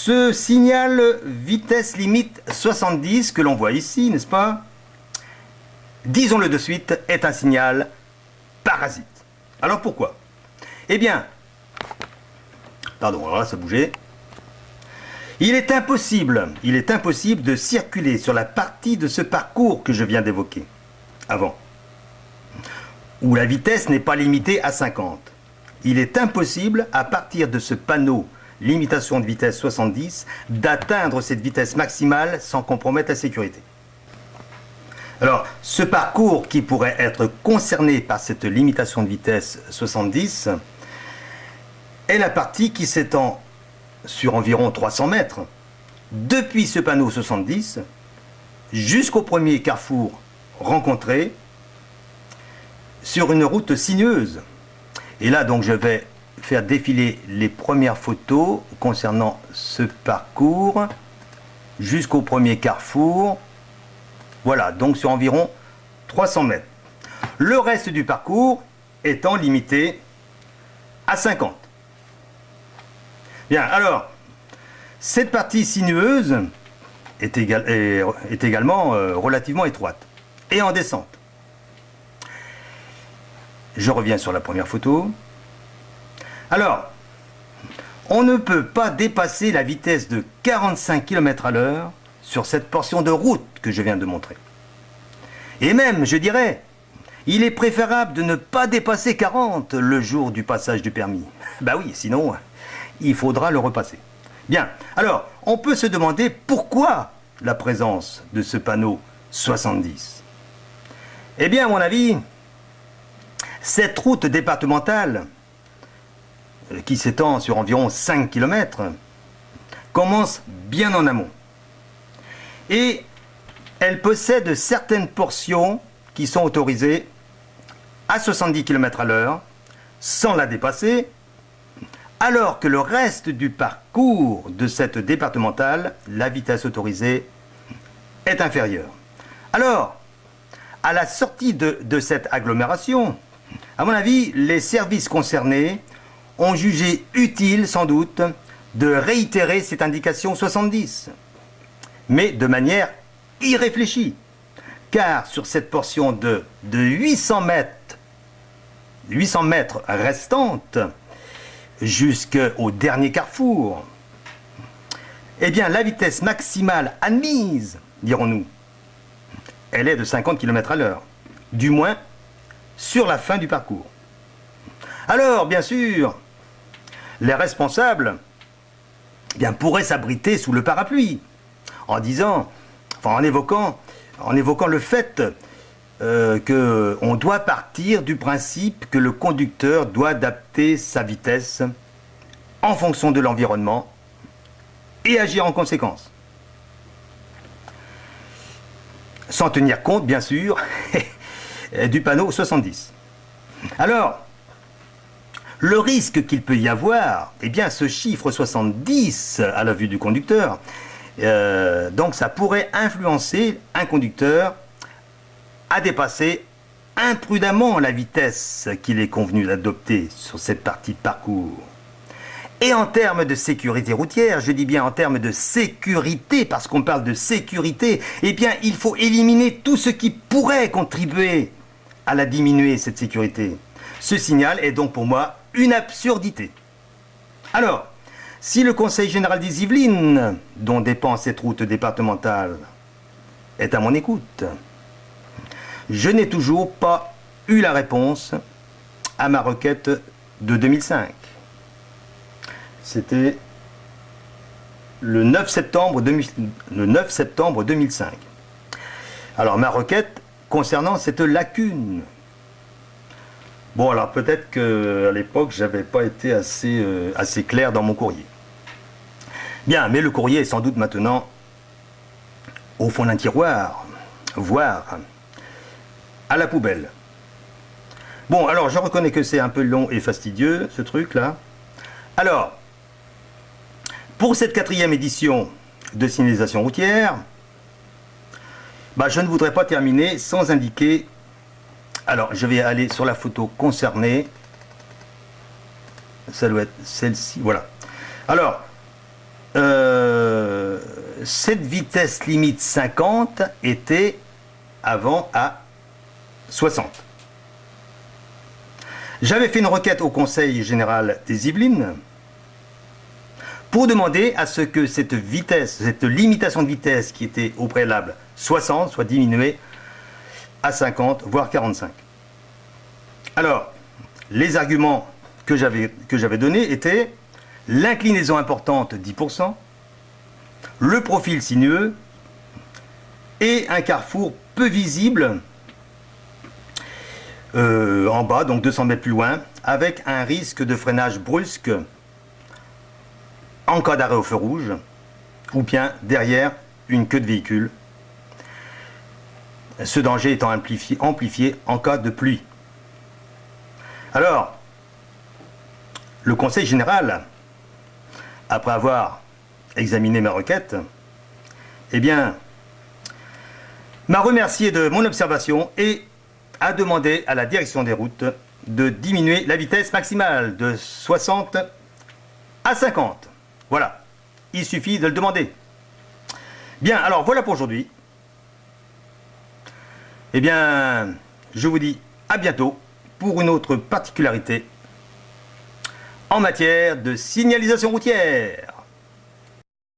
Ce signal vitesse limite 70 que l'on voit ici, n'est-ce pas? Disons-le de suite, est un signal parasite. Alors pourquoi? Eh bien, pardon, alors là ça bougeait. Il est impossible de circuler sur la partie de ce parcours que je viens d'évoquer, avant, où la vitesse n'est pas limitée à 50. Il est impossible, à partir de ce panneau limitation de vitesse 70, d'atteindre cette vitesse maximale sans compromettre la sécurité. Alors, ce parcours qui pourrait être concerné par cette limitation de vitesse 70 est la partie qui s'étend sur environ 300 mètres, depuis ce panneau 70 jusqu'au premier carrefour rencontré sur une route sinueuse. Et là, donc, je vais faire défiler les premières photos concernant ce parcours jusqu'au premier carrefour. Voilà, donc sur environ 300 mètres. Le reste du parcours étant limité à 50. Bien, alors, cette partie sinueuse est également relativement étroite et en descente. Je reviens sur la première photo. Alors, on ne peut pas dépasser la vitesse de 45 km/h sur cette portion de route que je viens de montrer. Et même, je dirais, il est préférable de ne pas dépasser 40 le jour du passage du permis. Bah oui, sinon, il faudra le repasser. Bien, alors, on peut se demander pourquoi la présence de ce panneau 70. Eh bien, à mon avis, cette route départementale, qui s'étend sur environ 5 km, commence bien en amont. Et elle possède certaines portions qui sont autorisées à 70 km/h sans la dépasser, alors que le reste du parcours de cette départementale, la vitesse autorisée est inférieure. Alors, à la sortie de cette agglomération, à mon avis, les services concernés ont jugé utile, sans doute, de réitérer cette indication 70, mais de manière irréfléchie, car sur cette portion de 800 mètres restantes, jusqu'au dernier carrefour, eh bien, la vitesse maximale admise, dirons-nous, elle est de 50 km/h, du moins sur la fin du parcours. Alors, bien sûr, les responsables pourraient s'abriter sous le parapluie en évoquant le fait qu'on doit partir du principe que le conducteur doit adapter sa vitesse en fonction de l'environnement et agir en conséquence. Sans tenir compte, bien sûr, du panneau 70. Alors, le risque qu'il peut y avoir, eh bien, ce chiffre 70 à la vue du conducteur, donc ça pourrait influencer un conducteur à dépasser imprudemment la vitesse qu'il est convenu d'adopter sur cette partie de parcours. Et en termes de sécurité routière, je dis bien en termes de sécurité, parce qu'on parle de sécurité, eh bien, il faut éliminer tout ce qui pourrait contribuer à la diminuer, cette sécurité. Ce signal est donc pour moi une absurdité. Alors, si le Conseil général des Yvelines, dont dépend cette route départementale, est à mon écoute, je n'ai toujours pas eu la réponse à ma requête de 2005. C'était le 9 septembre 2005. Alors, ma requête concernant cette lacune. Bon, alors peut-être qu'à l'époque, je n'avais pas été assez clair dans mon courrier. Bien, mais le courrier est sans doute maintenant au fond d'un tiroir, voire à la poubelle. Bon, alors je reconnais que c'est un peu long et fastidieux, ce truc-là. Alors, pour cette 4e édition de signalisation routière, je ne voudrais pas terminer sans indiquer. Alors, je vais aller sur la photo concernée. Ça doit être celle-ci, voilà. Alors, cette vitesse limite 50 était avant à 60. J'avais fait une requête au Conseil général des Yvelines pour demander à ce que cette vitesse, cette limitation de vitesse qui était au préalable 60 soit diminuée à 50, voire 45. Alors, les arguments que j'avais donnés étaient l'inclinaison importante 10%, le profil sinueux et un carrefour peu visible en bas, donc 200 mètres plus loin, avec un risque de freinage brusque en cas d'arrêt au feu rouge, ou bien derrière une queue de véhicule. Ce danger étant amplifié en cas de pluie. Alors, le Conseil général, après avoir examiné ma requête, eh bien, m'a remercié de mon observation et a demandé à la direction des routes de diminuer la vitesse maximale de 60 à 50. Voilà, il suffit de le demander. Bien, alors voilà pour aujourd'hui. Eh bien, je vous dis à bientôt pour une autre particularité en matière de signalisation routière.